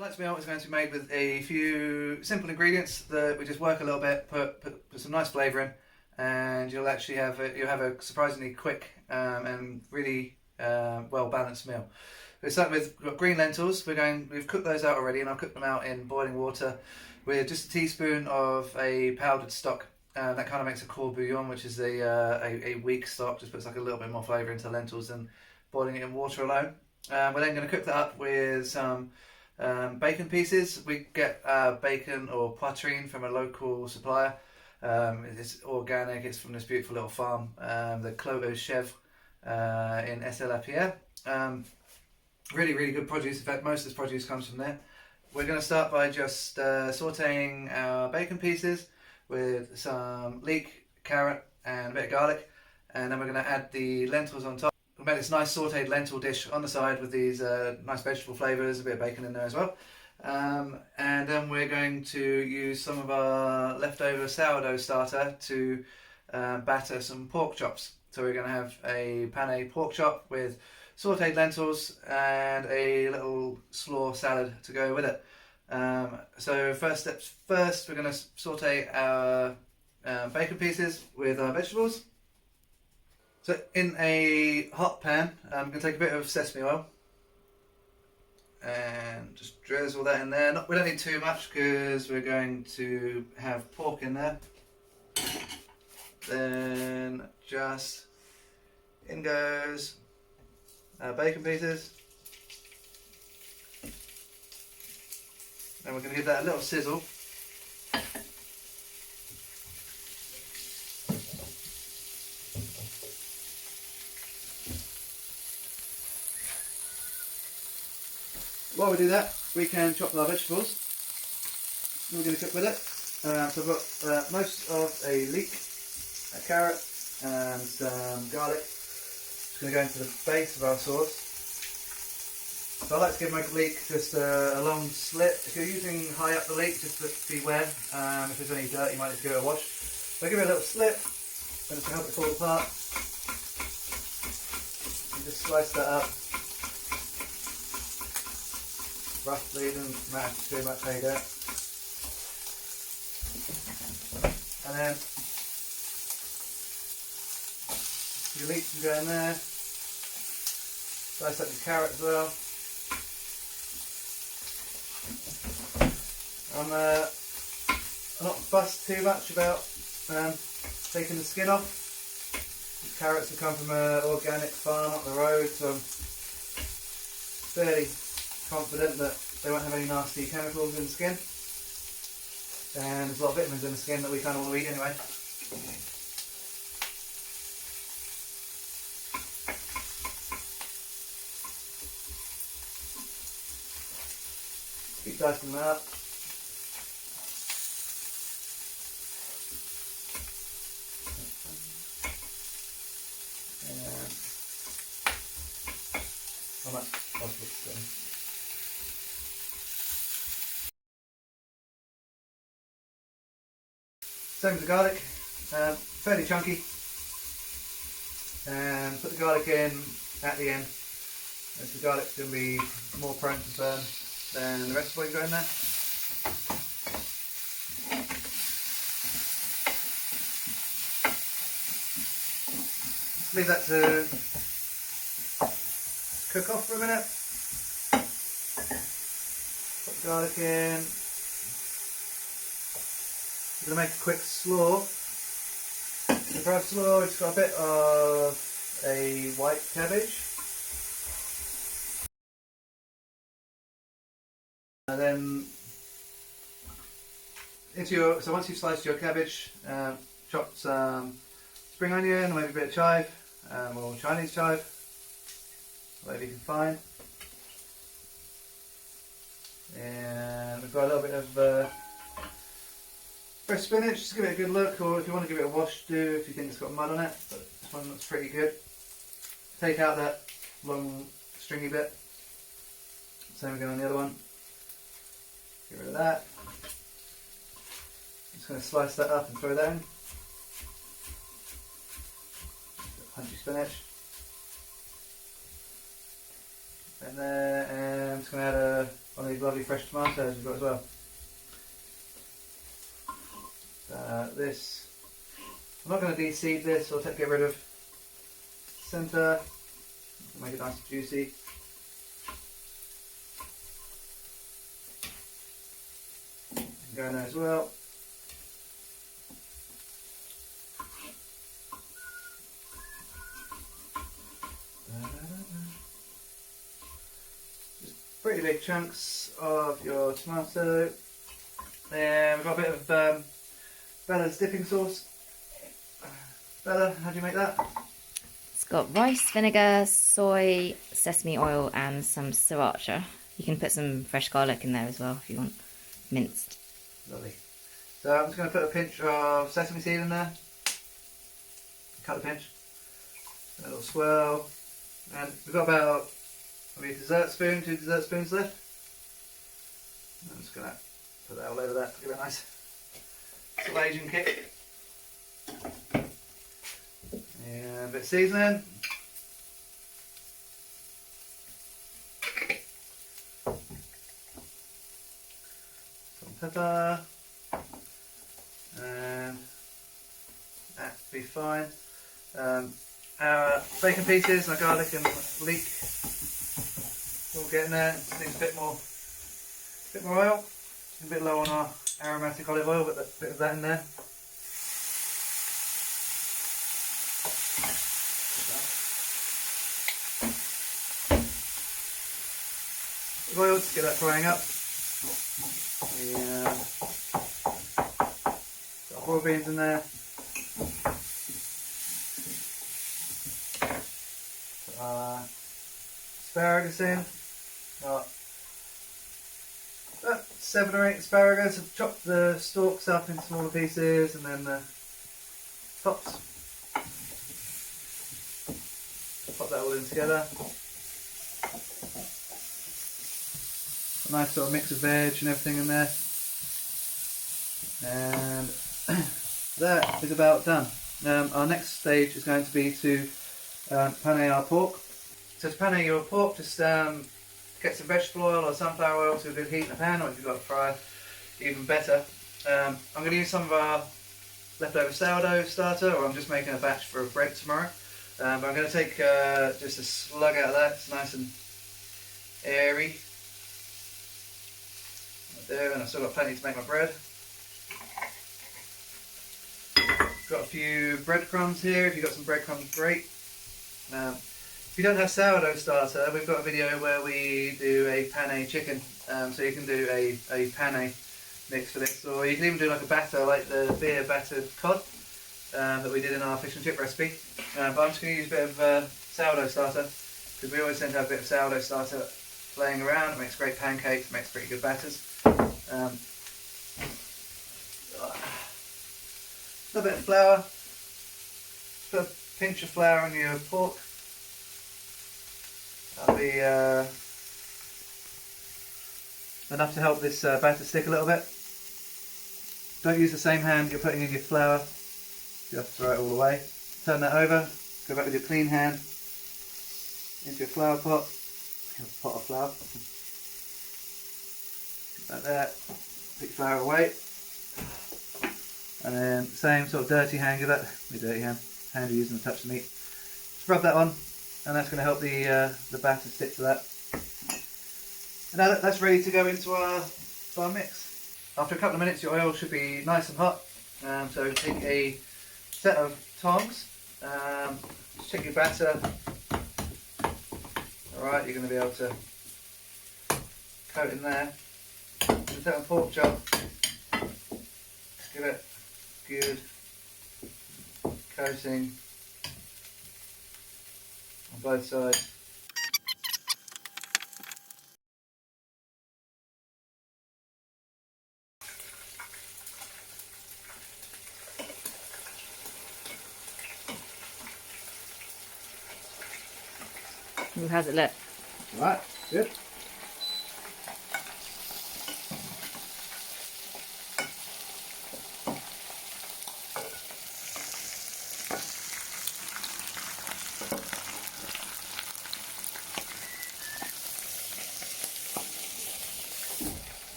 Tonight's meal is going to be made with a few simple ingredients that we just work a little bit, put some nice flavour in, and you'll actually have a surprisingly quick and really well balanced meal. We start with, we've got green lentils. We've cooked those out already, and I'll cook them out in boiling water with just a teaspoon of a powdered stock. That kind of makes a core bouillon, which is a weak stock. Just puts like a little bit more flavour into lentils than boiling it in water alone. We're then going to cook that up with some bacon pieces. We get bacon or poitrine from a local supplier. It's organic. It's from this beautiful little farm, the Cloves Chef in SLA. Really, really good produce. In fact, most of this produce comes from there. We're going to start by just sauteing our bacon pieces with some leek, carrot, and a bit of garlic, and then we're going to add the lentils on top. We'll make this nice sauteed lentil dish on the side with these nice vegetable flavours, a bit of bacon in there as well. And then we're going to use some of our leftover sourdough starter to batter some pork chops. So we're going to have a pane pork chop with sauteed lentils and a little slaw salad to go with it. So first steps first, we're going to saute our bacon pieces with our vegetables. So in a hot pan, I'm going to take a bit of sesame oil and just drizzle that in there. We don't need too much because we're going to have pork in there. Then just in goes our bacon pieces. And we're going to give that a little sizzle. While we do that, we can chop our vegetables. We're going to cook with it. So I've got most of a leek, a carrot, and some garlic. Just going to go into the base of our sauce. So I like to give my leek just a long slit. If you're using high up the leek, just beware. If there's any dirt, you might just give it a wash. So I give it a little slit, and just to help it fall apart. You just slice that up. Roughly, it doesn't matter too much how you do it. And then your leek can go in there. Slice up your carrot as well. I'm not fussed too much about taking the skin off. These carrots have come from an organic farm up the road, so I'm fairly confident that they won't have any nasty chemicals in the skin. And there's a lot of vitamins in the skin that we kind of want to eat anyway. Keep dicing that up. And how much possible skin. Same with the garlic, fairly chunky, and put the garlic in at the end, as the garlic's going to be more prone to burn than the rest of what you've got in there. Leave that to cook off for a minute. Put the garlic in. I'm going to make a quick slaw. For our slaw, it's got a bit of a white cabbage. And then so once you've sliced your cabbage, chop some spring onion, or maybe a bit of chive, or Chinese chive, whatever you can find. And we've got a little bit of fresh spinach, just give it a good look, or if you want to give it a wash, do if you think it's got mud on it, but this one looks pretty good. Take out that long stringy bit, same again on the other one, get rid of that. I'm just going to slice that up and throw that in. Punchy spinach. And then I'm just going to add one of these lovely fresh tomatoes we've got as well. This, I'm not going to de-seed this or get rid of centre, make it nice and juicy. Go in there as well. Just pretty big chunks of your tomato. Then we've got a bit of Bella's dipping sauce. Bella, how do you make that? It's got rice, vinegar, soy, sesame oil and some sriracha. You can put some fresh garlic in there as well if you want, minced. Lovely. So I'm just going to put a pinch of sesame seed in there. Cut the pinch. A little swirl. And we've got about maybe a dessert spoon, 2 dessert spoons left. I'm just going to put that all over that, give it a nice little Asian kick. And a bit of seasoning. Some pepper. And that'll be fine. Our bacon pieces, our garlic and leek will get in there. Just needs a bit more oil. A bit low on our aromatic olive oil, but a bit of that in there. Oil to get that frying up. Yeah. Got broad beans in there. Put our asparagus in. Got 7 or 8 asparagus. I've chopped the stalks up into smaller pieces and then the tops. Pop that all in together. A nice sort of mix of veg and everything in there. And that is about done. Our next stage is going to be to pane our pork. So to pane your pork, just get some vegetable oil or sunflower oil to a good heat in the pan, or if you've got a fryer, even better. I'm going to use some of our leftover sourdough starter, or I'm just making a batch for bread tomorrow. But I'm going to take just a slug out of that. It's nice and airy. There, and I've still got plenty to make my bread. Got a few breadcrumbs here. If you've got some breadcrumbs, great. If you don't have sourdough starter, we've got a video where we do a pane chicken. So you can do a pane mix for this, or you can even do like a batter, like the beer battered cod that we did in our fish and chip recipe. But I'm just going to use a bit of sourdough starter, because we always tend to have a bit of sourdough starter laying around. It makes great pancakes, makes pretty good batters. A little bit of flour. Put a pinch of flour on your pork. That'll be enough to help this batter stick a little bit. Don't use the same hand you're putting in your flour. You have to throw it all away. Turn that over. Go back with your clean hand into your flour pot. Your pot of flour. Like that. Put your flour away. And then same sort of dirty hand, give that the dirty hand you're using to touch the meat. Just rub that on, and that's going to help the batter stick to that. And now that's ready to go into our mix. After a couple of minutes, your oil should be nice and hot. So take a set of tongs, just check your batter. Alright, you're going to be able to coat in there. Just take a pork chop, give it good coating on both sides. How's it look? Right, good.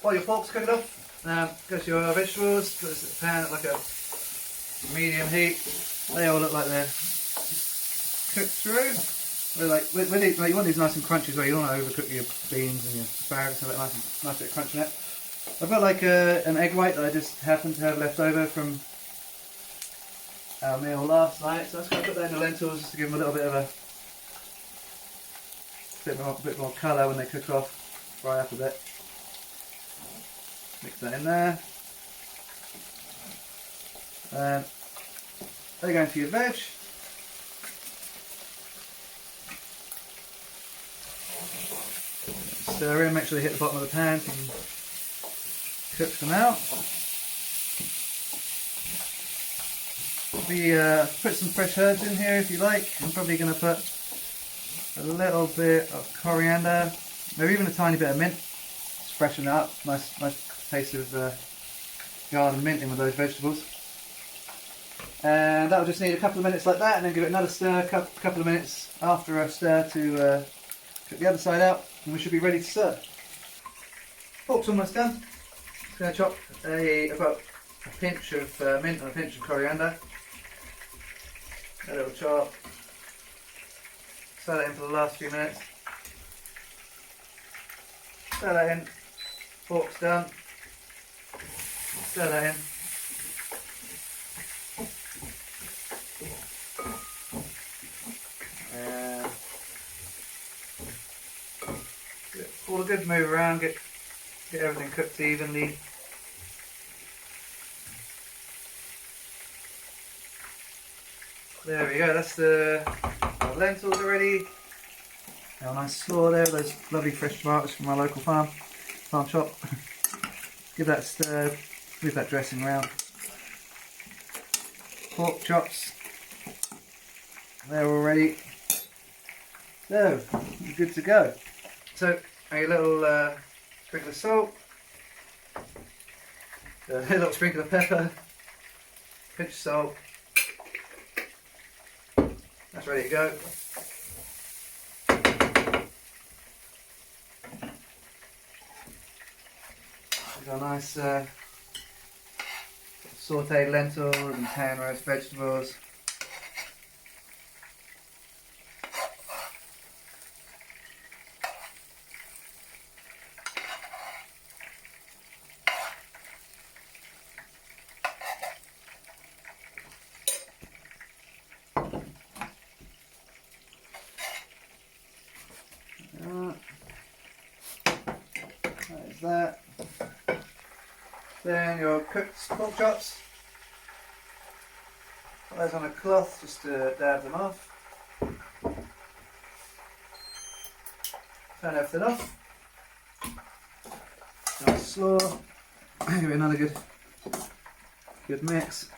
while your pork's cooking off, go to your vegetables, put this in the pan at like a medium heat. They all look like they're cooked through. You want these nice and crunchy as well. You don't want to overcook your beans and your asparagus, so nice bit of crunch in it. I've got like an egg white that I just happened to have left over from our meal last night, so I'm just going to put that in the lentils just to give them a little bit of a bit more colour when they cook off. Fry up a bit. Mix that in there. They go into your veg. Stir in, make sure they hit the bottom of the pan so you can cook them out. Put some fresh herbs in here if you like. I'm probably going to put a little bit of coriander, maybe even a tiny bit of mint. Just freshen it up. Nice taste of garden mint in with those vegetables. And that'll just need a couple of minutes like that, and then give it another stir, couple of minutes after a stir to cook the other side out, and we should be ready to serve. Pork's almost done. Just going to chop about a pinch of mint and a pinch of coriander. A little chop. Stir that in for the last few minutes. Stir that in. Pork's done. Stir that in. All a good move around, get everything cooked evenly. There we go, that's our lentils already. Our nice slaw there, those lovely fresh tomatoes from our local farm shop. Give that a stir, move that dressing around. Pork chops, they're all ready. So, you're good to go. So, a little sprinkle of salt, a little sprinkle of pepper, pinch of salt. That's ready to go. We've got nice sautéed lentils and pan roast vegetables. There's that. Then your cooked pork chops. Put those on a cloth just to dab them off. Turn everything off. Nice slaw. Give it another good mix.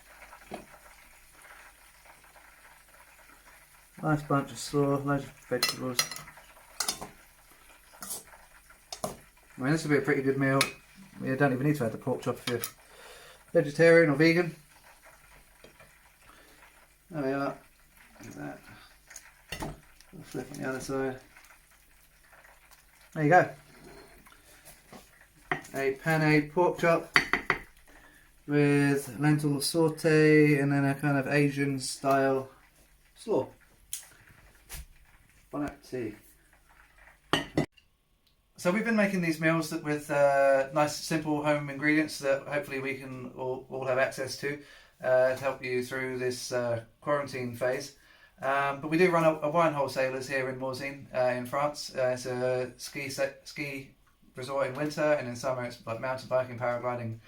Nice bunch of slaw, loads of vegetables. I mean, this will be a pretty good meal. You don't even need to add the pork chop if you're vegetarian or vegan. There we are. Look at that. We'll flip on the other side. There you go. A pan pork chop with lentil saute and then a kind of Asian style slaw. Bon appetit. So we've been making these meals with nice simple home ingredients that hopefully we can all have access to help you through this quarantine phase. But we do run a wine wholesalers here in Morzine in France. It's a ski resort in winter, and in summer it's like mountain biking, paragliding,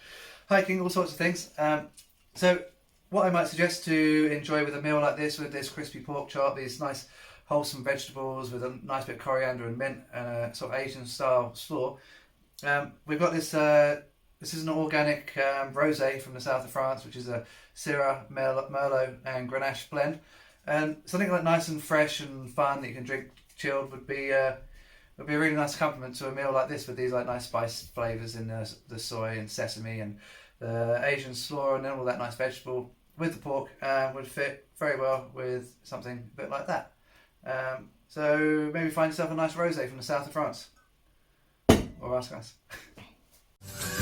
hiking, all sorts of things. So what I might suggest to enjoy with a meal like this, with this crispy pork chop, these nice wholesome vegetables with a nice bit of coriander and mint and a sort of Asian style slaw. We've got this, this is an organic rosé from the south of France, which is a Syrah, Merlot and Grenache blend. And something like nice and fresh and fun that you can drink chilled would be a really nice compliment to a meal like this, with these like nice spice flavours in the soy and sesame and the Asian slaw and then all that nice vegetable with the pork would fit very well with something a bit like that. So maybe find yourself a nice rosé from the south of France, or ask us. you.